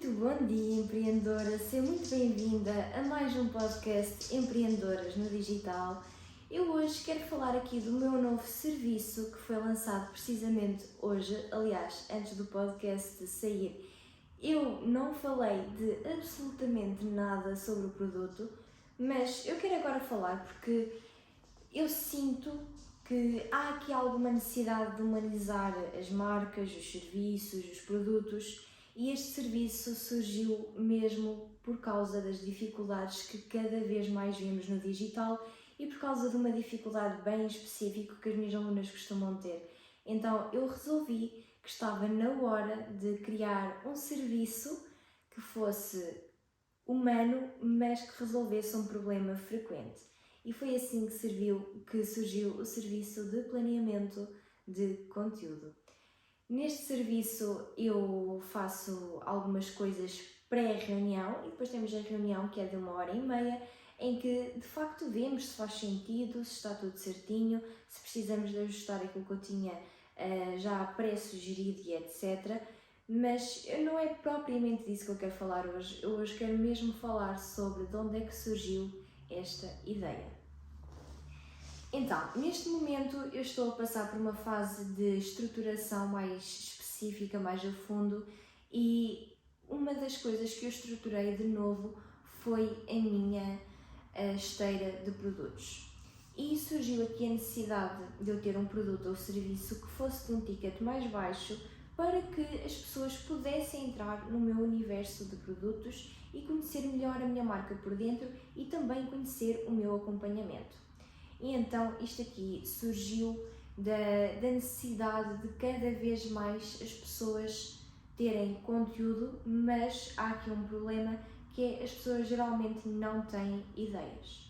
Muito bom dia, empreendedora! Seja muito bem-vinda a mais um podcast Empreendedoras no Digital. Eu hoje quero falar aqui do meu novo serviço que foi lançado precisamente hoje. Aliás, antes do podcast sair, eu não falei de absolutamente nada sobre o produto, mas eu quero agora falar porque eu sinto que há aqui alguma necessidade de humanizar as marcas, os serviços, os produtos, e este serviço surgiu mesmo por causa das dificuldades que cada vez mais vemos no digital e por causa de uma dificuldade bem específica que as minhas alunas costumam ter. Então eu resolvi que estava na hora de criar um serviço que fosse humano, mas que resolvesse um problema frequente. E foi assim que surgiu o serviço de planeamento de conteúdo. Neste serviço eu faço algumas coisas pré-reunião e depois temos a reunião que é de 1h30, em que de facto vemos se faz sentido, se está tudo certinho, se precisamos de ajustar aquilo que eu tinha já pré-sugerido e etc. Mas não é propriamente disso que eu quero falar hoje. Eu hoje quero mesmo falar sobre de onde é que surgiu esta ideia. Então, neste momento eu estou a passar por uma fase de estruturação mais específica, mais a fundo, e uma das coisas que eu estruturei de novo foi a minha esteira de produtos. E surgiu aqui a necessidade de eu ter um produto ou serviço que fosse de um ticket mais baixo para que as pessoas pudessem entrar no meu universo de produtos e conhecer melhor a minha marca por dentro e também conhecer o meu acompanhamento. E então isto aqui surgiu da necessidade de cada vez mais as pessoas terem conteúdo, mas há aqui um problema que é as pessoas geralmente não têm ideias.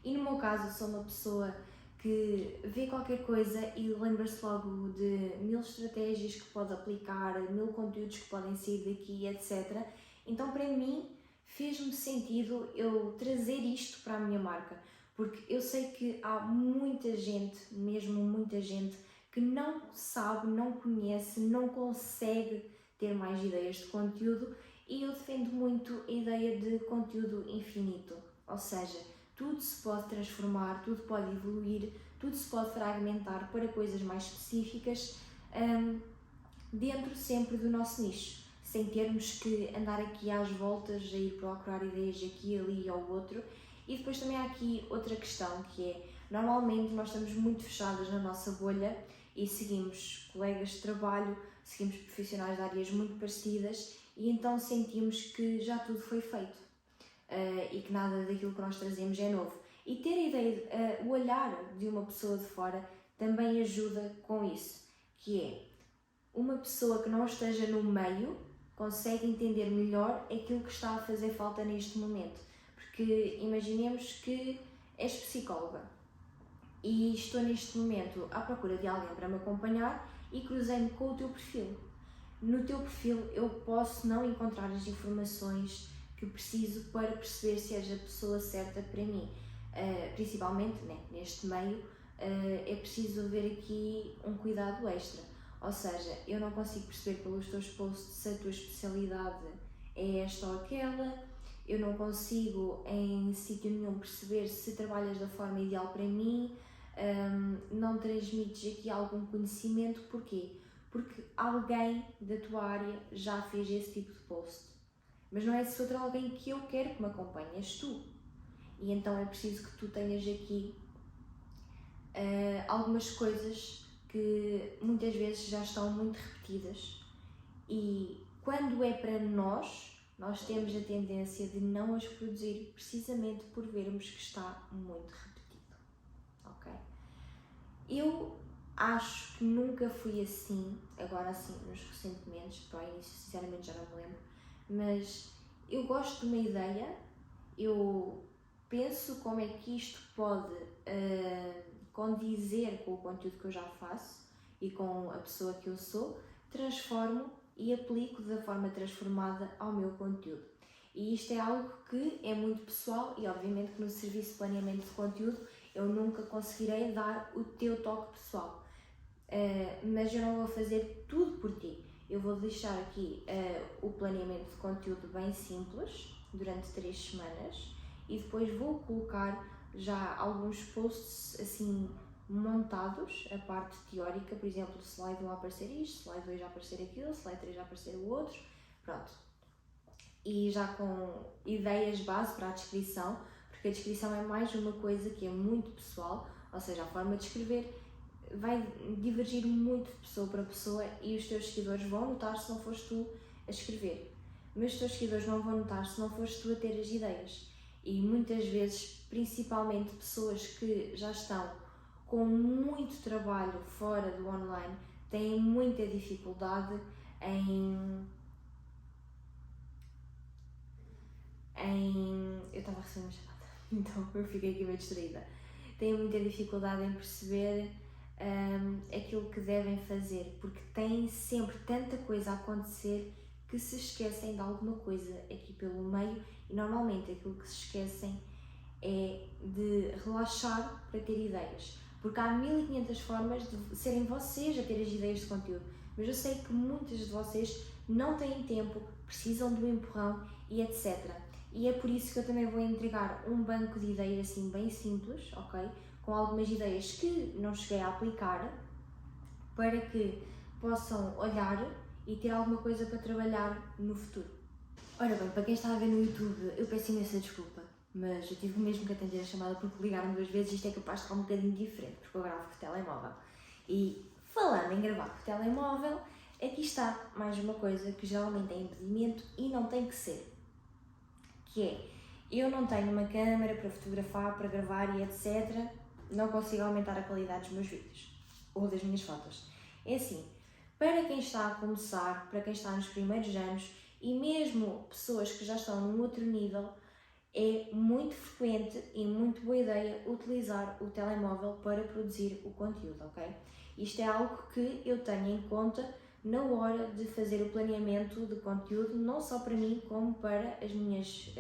E no meu caso sou uma pessoa que vê qualquer coisa e lembra-se logo de 1000 estratégias que pode aplicar, 1000 conteúdos que podem sair daqui, etc. Então para mim fez-me sentido eu trazer isto para a minha marca, porque eu sei que há muita gente, mesmo muita gente, que não sabe, não conhece, não consegue ter mais ideias de conteúdo, e eu defendo muito a ideia de conteúdo infinito, ou seja, tudo se pode transformar, tudo pode evoluir, tudo se pode fragmentar para coisas mais específicas, dentro sempre do nosso nicho, sem termos que andar aqui às voltas, a ir procurar ideias aqui, ali ou outro. E depois também há aqui outra questão, que é, normalmente nós estamos muito fechadas na nossa bolha e seguimos colegas de trabalho, seguimos profissionais de áreas muito parecidas e então sentimos que já tudo foi feito e que nada daquilo que nós trazemos é novo. E ter a ideia, o olhar de uma pessoa de fora também ajuda com isso, que é, uma pessoa que não esteja no meio consegue entender melhor aquilo que está a fazer falta neste momento. Porque imaginemos que és psicóloga e estou neste momento à procura de alguém para me acompanhar e cruzei-me com o teu perfil. No teu perfil eu posso não encontrar as informações que preciso para perceber se és a pessoa certa para mim. Principalmente neste meio é preciso haver aqui um cuidado extra. Ou seja, eu não consigo perceber pelos teus posts se a tua especialidade é esta ou aquela. Eu não consigo em sítio nenhum perceber se trabalhas da forma ideal para mim, não transmites aqui algum conhecimento. Porquê? Porque alguém da tua área já fez esse tipo de post. Mas não é esse outro alguém que eu quero que me acompanhe, és tu. E então é preciso que tu tenhas aqui algumas coisas que muitas vezes já estão muito repetidas. E quando é para nós temos a tendência de não as produzir precisamente por vermos que está muito repetido, ok? Eu acho que nunca fui assim, agora assim, nos recentemente, para o início sinceramente já não me lembro, mas eu gosto de uma ideia, eu penso como é que isto pode condizer com o conteúdo que eu já faço e com a pessoa que eu sou, transformo e aplico da forma transformada ao meu conteúdo. E isto é algo que é muito pessoal e obviamente que no serviço de planeamento de conteúdo eu nunca conseguirei dar o teu toque pessoal. Mas eu não vou fazer tudo por ti. Eu vou deixar aqui o planeamento de conteúdo bem simples durante 3 semanas e depois vou colocar já alguns posts assim montados, a parte teórica, por exemplo, slide 1 a aparecer isto, slide 2 a aparecer aquilo, slide 3 a aparecer o outro, pronto. E já com ideias base para a descrição, porque a descrição é mais uma coisa que é muito pessoal, ou seja, a forma de escrever vai divergir muito de pessoa para pessoa e os teus seguidores vão notar se não fores tu a escrever. Mas os teus seguidores não vão notar se não fores tu a ter as ideias. E muitas vezes, principalmente pessoas que já estão com muito trabalho fora do online, têm muita dificuldade em... Eu estava a receber uma chamada, então eu fiquei aqui meio distraída. Têm muita dificuldade em perceber aquilo que devem fazer, porque têm sempre tanta coisa a acontecer que se esquecem de alguma coisa aqui pelo meio e normalmente aquilo que se esquecem é de relaxar para ter ideias, porque há 1500 formas de serem vocês a ter as ideias de conteúdo, mas eu sei que muitas de vocês não têm tempo, precisam do empurrão e etc. E é por isso que eu também vou entregar um banco de ideias assim bem simples, ok? Com algumas ideias que não cheguei a aplicar, para que possam olhar e ter alguma coisa para trabalhar no futuro. Ora bem, para quem está a ver no YouTube, eu peço imensa desculpa, mas eu tive mesmo que atender a chamada porque ligaram 2 vezes e isto é capaz de ficar um bocadinho diferente, porque eu gravo com o telemóvel. E falando em gravar com o telemóvel, aqui está mais uma coisa que geralmente é impedimento e não tem que ser, que é, eu não tenho uma câmera para fotografar, para gravar e etc, não consigo aumentar a qualidade dos meus vídeos ou das minhas fotos. É assim, para quem está a começar, para quem está nos primeiros anos e mesmo pessoas que já estão num outro nível, é muito frequente e muito boa ideia utilizar o telemóvel para produzir o conteúdo, ok? Isto é algo que eu tenho em conta na hora de fazer o planeamento de conteúdo, não só para mim, como para as minhas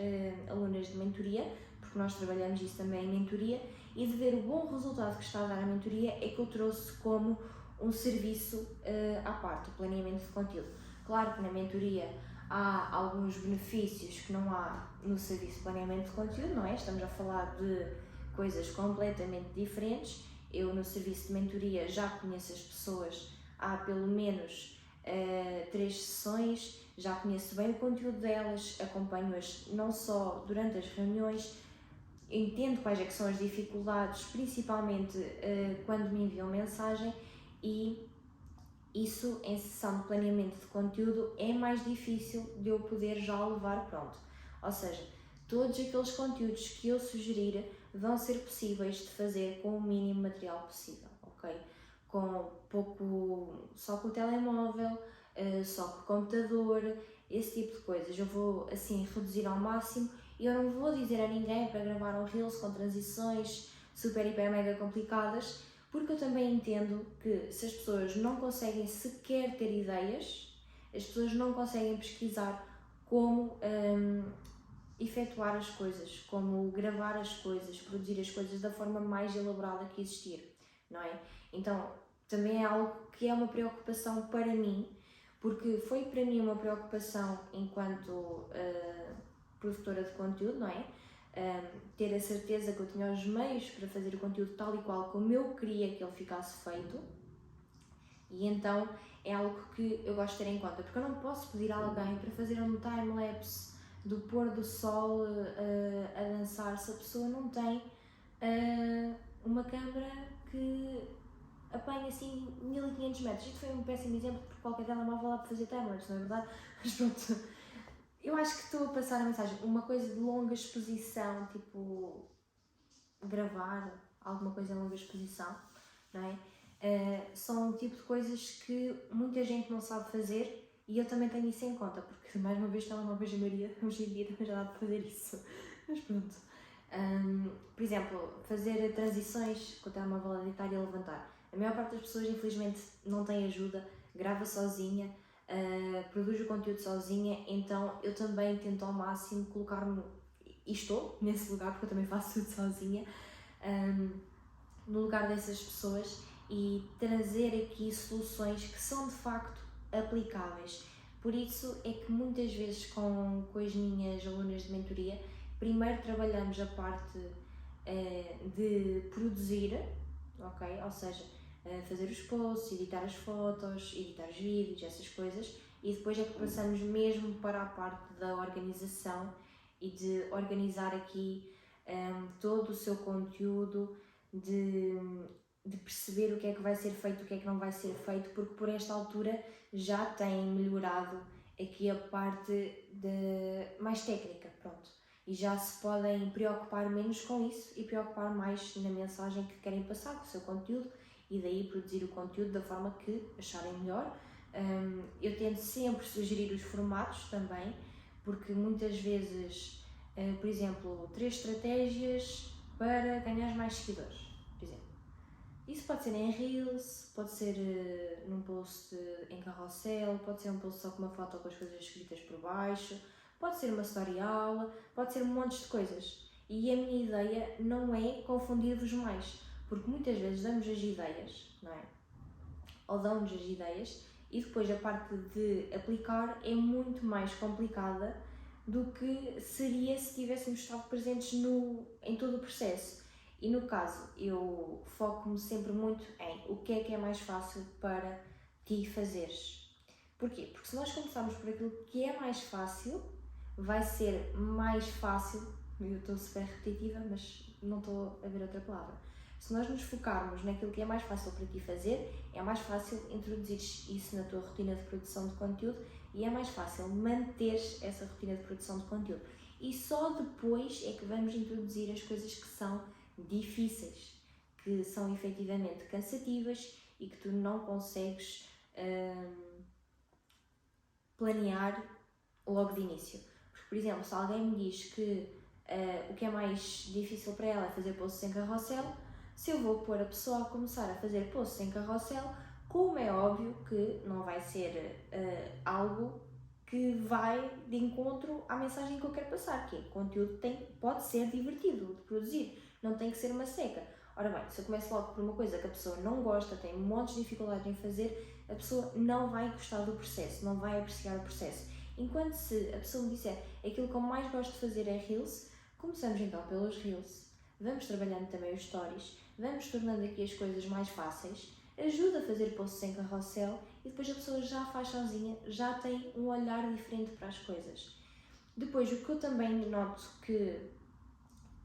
alunas de mentoria, porque nós trabalhamos isso também em mentoria, e de ver o bom resultado que está a dar a mentoria é que eu trouxe como um serviço à parte, o planeamento de conteúdo. Claro que na mentoria há alguns benefícios que não há no serviço de planeamento de conteúdo, não é? Estamos a falar de coisas completamente diferentes. Eu no serviço de mentoria já conheço as pessoas há pelo menos 3 sessões, já conheço bem o conteúdo delas, acompanho-as não só durante as reuniões, entendo quais é que são as dificuldades, principalmente quando me enviam mensagem, e isso em sessão de planeamento de conteúdo é mais difícil de eu poder já levar pronto. Ou seja, todos aqueles conteúdos que eu sugerir vão ser possíveis de fazer com o mínimo material possível, ok? Com pouco, só com o telemóvel, só com o computador, esse tipo de coisas. Eu vou assim reduzir ao máximo e eu não vou dizer a ninguém para gravar um Reels com transições super, hiper, mega complicadas, porque eu também entendo que se as pessoas não conseguem sequer ter ideias, as pessoas não conseguem pesquisar como efetuar as coisas, como gravar as coisas, produzir as coisas da forma mais elaborada que existir, não é? Então, também é algo que é uma preocupação para mim, porque foi para mim uma preocupação enquanto produtora de conteúdo, não é? Ter a certeza que eu tinha os meios para fazer o conteúdo tal e qual como eu queria que ele ficasse feito, e então é algo que eu gosto de ter em conta, porque eu não posso pedir a alguém para fazer um time-lapse do pôr do sol a dançar se a pessoa não tem uma câmera que apanha assim 1500 metros. Isto foi um péssimo exemplo porque qualquer telemóvel dá para fazer time-lapse, não é verdade? Mas pronto, eu acho que estou a passar a mensagem. Uma coisa de longa exposição, tipo gravar alguma coisa em longa exposição, não é? São o tipo de coisas que muita gente não sabe fazer e eu também tenho isso em conta, porque mais uma vez telemóveis de maioria, hoje em dia também já dá para fazer isso. Mas pronto. Por exemplo, fazer transições com o telemóvel a deitar e a levantar. A maior parte das pessoas, infelizmente, não tem ajuda, grava sozinha, produz o conteúdo sozinha, então eu também tento ao máximo colocar-me, e estou nesse lugar porque eu também faço tudo sozinha, no lugar dessas pessoas e trazer aqui soluções que são de facto aplicáveis. Por isso é que muitas vezes com as minhas alunas de mentoria, primeiro trabalhamos a parte de produzir, ok? Ou seja, fazer os posts, editar as fotos, editar os vídeos, essas coisas, e depois é que passamos mesmo para a parte da organização e de organizar aqui todo o seu conteúdo, de perceber o que é que vai ser feito, o que é que não vai ser feito, porque por esta altura já tem melhorado aqui a parte mais técnica, pronto. E já se podem preocupar menos com isso e preocupar mais na mensagem que querem passar, com o seu conteúdo, e daí produzir o conteúdo da forma que acharem melhor. Eu tento sempre sugerir os formatos também, porque muitas vezes, por exemplo, 3 estratégias para ganhar mais seguidores, por exemplo. Isso pode ser em Reels, pode ser num post em carrossel, pode ser um post só com uma foto com as coisas escritas por baixo, pode ser uma story aula, pode ser um monte de coisas. E a minha ideia não é confundir-vos mais, porque muitas vezes damos as ideias, não é? Ou dão-nos as ideias e depois a parte de aplicar é muito mais complicada do que seria se tivéssemos estado presentes em todo o processo. E no caso, eu foco-me sempre muito em o que é mais fácil para ti fazeres. Porquê? Porque se nós começarmos por aquilo que é mais fácil, vai ser mais fácil, eu estou super repetitiva, mas não estou a ver outra palavra. Se nós nos focarmos naquilo que é mais fácil para ti fazer, é mais fácil introduzir isso na tua rotina de produção de conteúdo e é mais fácil manter essa rotina de produção de conteúdo. E só depois é que vamos introduzir as coisas que são difíceis, que são efetivamente cansativas e que tu não consegues planear logo de início. Porque, por exemplo, se alguém me diz que o que é mais difícil para ela é fazer posts em carrossel, se eu vou pôr a pessoa a começar a fazer posts em carrossel, como é óbvio que não vai ser algo que vai de encontro à mensagem que eu quero passar, que é conteúdo pode ser divertido de produzir, não tem que ser uma seca. Ora bem, se eu começo logo por uma coisa que a pessoa não gosta, tem montes de dificuldades em fazer, a pessoa não vai gostar do processo, não vai apreciar o processo. Enquanto se a pessoa me disser aquilo que eu mais gosto de fazer é Reels, começamos então pelos Reels, vamos trabalhando também os Stories, vamos tornando aqui as coisas mais fáceis, ajuda a fazer posts em carrossel e depois a pessoa já faz sozinha, já tem um olhar diferente para as coisas. Depois, o que eu também noto que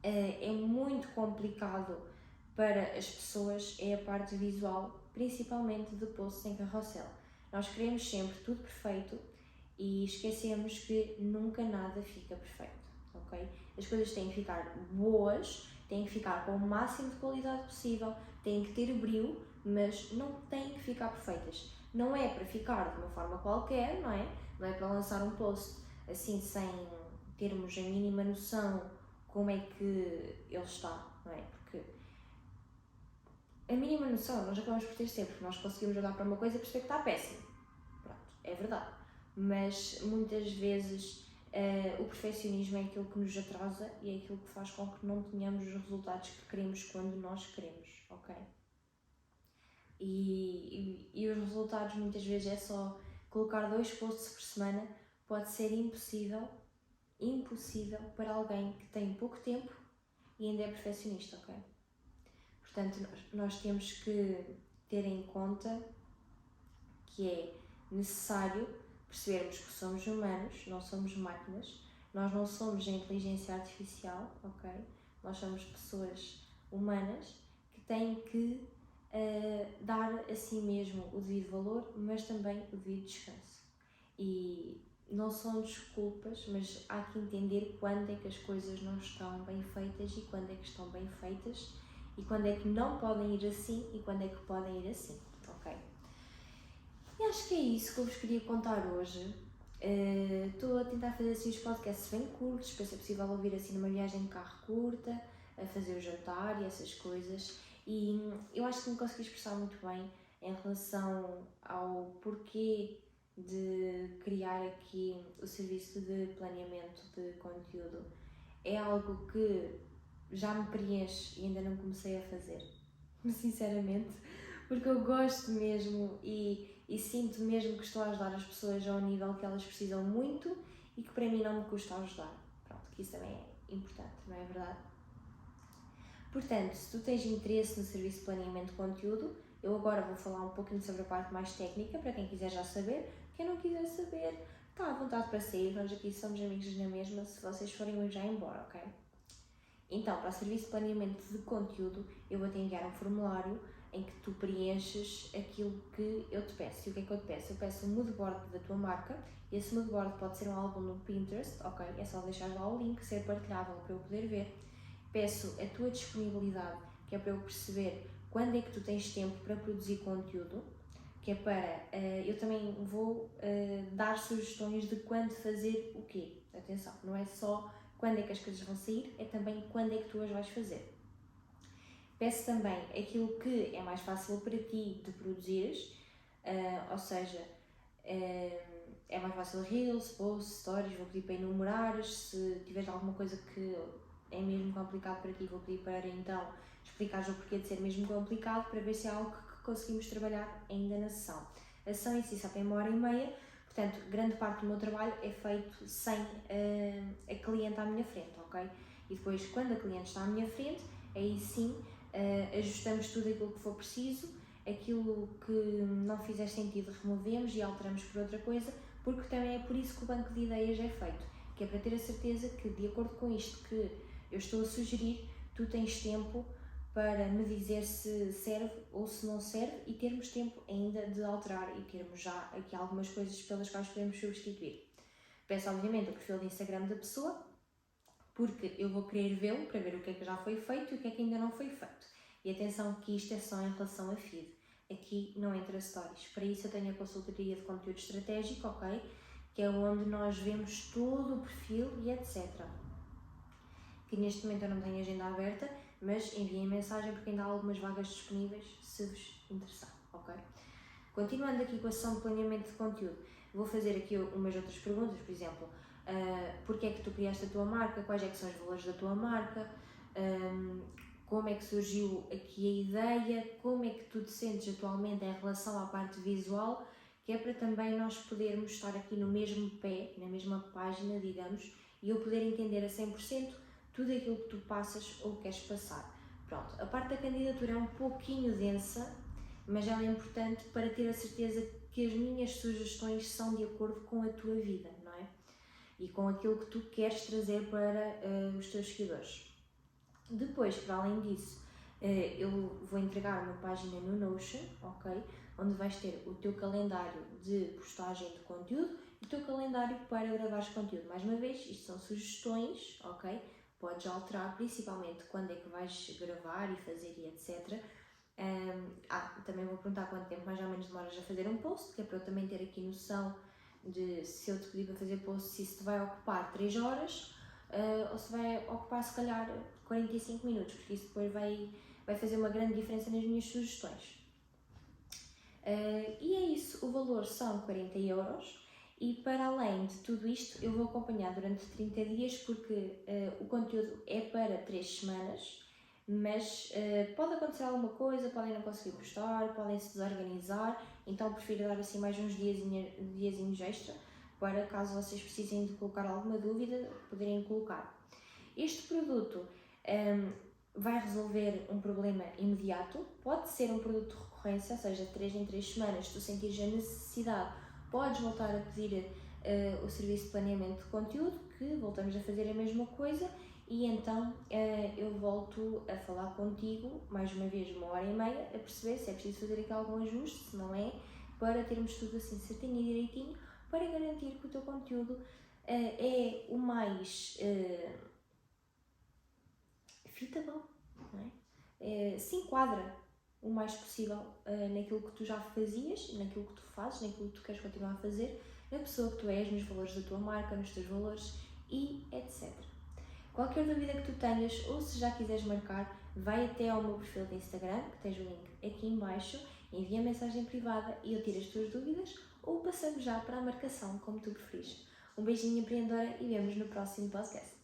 é muito complicado para as pessoas é a parte visual, principalmente de posts em carrossel. Nós queremos sempre tudo perfeito e esquecemos que nunca nada fica perfeito, ok? As coisas têm que ficar boas, têm que ficar com o máximo de qualidade possível, têm que ter brilho, mas não têm que ficar perfeitas. Não é para ficar de uma forma qualquer, não é? Não é para lançar um post assim sem termos a mínima noção como é que ele está, não é? Porque a mínima noção nós acabamos por ter sempre, porque nós conseguimos olhar para uma coisa e perceber que está péssimo. Pronto, é verdade. Mas muitas vezes o perfeccionismo é aquilo que nos atrasa e é aquilo que faz com que não tenhamos os resultados que queremos quando nós queremos, ok? E os resultados muitas vezes é só colocar 2 posts por semana, pode ser impossível para alguém que tem pouco tempo e ainda é perfeccionista, ok? Portanto, nós temos que ter em conta que é necessário percebermos que somos humanos, não somos máquinas, nós não somos a inteligência artificial, ok? Nós somos pessoas humanas que têm que dar a si mesmo o devido valor, mas também o devido descanso. E não são desculpas, mas há que entender quando é que as coisas não estão bem feitas e quando é que estão bem feitas e quando é que não podem ir assim e quando é que podem ir assim, ok? E acho que é isso que eu vos queria contar hoje. Estou a tentar fazer assim os podcasts bem curtos, para ser possível ouvir assim numa viagem de carro curta, a fazer o jantar e essas coisas. E eu acho que me consegui expressar muito bem em relação ao porquê de criar aqui o serviço de planeamento de conteúdo. É algo que já me preenche e ainda não comecei a fazer, sinceramente, porque eu gosto mesmo e e sinto mesmo que estou a ajudar as pessoas a um nível que elas precisam muito e que para mim não me custa ajudar. Pronto, que isso também é importante, não é verdade? Portanto, se tu tens interesse no serviço de planeamento de conteúdo, eu agora vou falar um pouquinho sobre a parte mais técnica, para quem quiser já saber. Quem não quiser saber, está à vontade para sair, nós aqui somos amigos na mesma, se vocês forem eu já embora, ok? Então, para o serviço de planeamento de conteúdo, eu vou-te enviar um formulário em que tu preenches aquilo que eu te peço. E o que é que eu te peço? Eu peço um moodboard da tua marca. Esse moodboard pode ser um álbum no Pinterest, ok? É só deixar lá o link, ser partilhável para eu poder ver. Peço a tua disponibilidade, que é para eu perceber quando é que tu tens tempo para produzir conteúdo, que é para, eu também vou dar sugestões de quando fazer o quê. Atenção, não é só quando é que as coisas vão sair, é também quando é que tu as vais fazer. Peço também aquilo que é mais fácil para ti de produzires, ou seja, é mais fácil Reels, Posts, Stories, vou pedir para enumerares, se tiveres alguma coisa que é mesmo complicado para ti, vou pedir para então explicares o porquê de ser mesmo complicado, para ver se é algo que conseguimos trabalhar ainda na sessão. A sessão em si só tem 1h30, portanto, grande parte do meu trabalho é feito sem a cliente à minha frente, ok? E depois, quando a cliente está à minha frente, aí sim ajustamos tudo aquilo que for preciso, aquilo que não fizer sentido removemos e alteramos por outra coisa, porque também é por isso que o banco de ideias é feito, que é para ter a certeza que, de acordo com isto que eu estou a sugerir, tu tens tempo para me dizer se serve ou se não serve e termos tempo ainda de alterar e termos já aqui algumas coisas pelas quais podemos substituir. Peço obviamente o perfil de Instagram da pessoa, porque eu vou querer vê-lo para ver o que é que já foi feito e o que é que ainda não foi feito. E atenção que isto é só em relação a feed, aqui não entra stories. Para isso eu tenho a consultoria de conteúdo estratégico, ok? Que é onde nós vemos todo o perfil e etc. Que neste momento eu não tenho agenda aberta, mas enviem mensagem porque ainda há algumas vagas disponíveis se vos interessar, ok? Continuando aqui com a sessão de planeamento de conteúdo, vou fazer aqui umas outras perguntas, por exemplo, porque é que tu criaste a tua marca, quais é que são os valores da tua marca, como é que surgiu aqui a ideia, como é que tu te sentes atualmente em relação à parte visual, que é para também nós podermos estar aqui no mesmo pé, na mesma página, digamos, e eu poder entender a 100% tudo aquilo que tu passas ou queres passar. Pronto, a parte da candidatura é um pouquinho densa, mas ela é importante para ter a certeza que as minhas sugestões são de acordo com a tua vida, não é? E com aquilo que tu queres trazer para os teus seguidores. Depois, para além disso, eu vou entregar uma página no Notion, ok? Onde vais ter o teu calendário de postagem de conteúdo e o teu calendário para gravares conteúdo. Mais uma vez, isto são sugestões, ok? Podes alterar principalmente quando é que vais gravar e fazer e etc. Também vou perguntar quanto tempo mais ou menos demoras a fazer um post, que é para eu também ter aqui noção de se eu te pedir para fazer post, se isso te vai ocupar 3 horas ou se vai ocupar se calhar 45 minutos, porque isso depois vai fazer uma grande diferença nas minhas sugestões. E é isso, o valor são 40€. E para além de tudo isto, eu vou acompanhar durante 30 dias porque o conteúdo é para 3 semanas, mas pode acontecer alguma coisa, podem não conseguir postar, podem se desorganizar, então prefiro dar assim mais uns diazinhos extra para caso vocês precisem de colocar alguma dúvida, poderem colocar. Este produto vai resolver um problema imediato, pode ser um produto de recorrência, ou seja, 3 em 3 semanas, se tu sentires a necessidade, podes voltar a pedir o serviço de planeamento de conteúdo, que voltamos a fazer a mesma coisa e então eu volto a falar contigo, mais uma vez 1h30, a perceber se é preciso fazer aqui algum ajuste, se não é, para termos tudo assim certinho e direitinho, para garantir que o teu conteúdo é o mais fitable, não é? Se enquadra o mais possível naquilo que tu já fazias, naquilo que tu fazes, naquilo que tu queres continuar a fazer, na pessoa que tu és, nos valores da tua marca, nos teus valores e etc. Qualquer dúvida que tu tenhas ou se já quiseres marcar, vai até ao meu perfil de Instagram, que tens o link aqui em baixo, envia mensagem privada e eu tiro as tuas dúvidas ou passamos já para a marcação, como tu preferires. Um beijinho empreendedora e vemos no próximo podcast.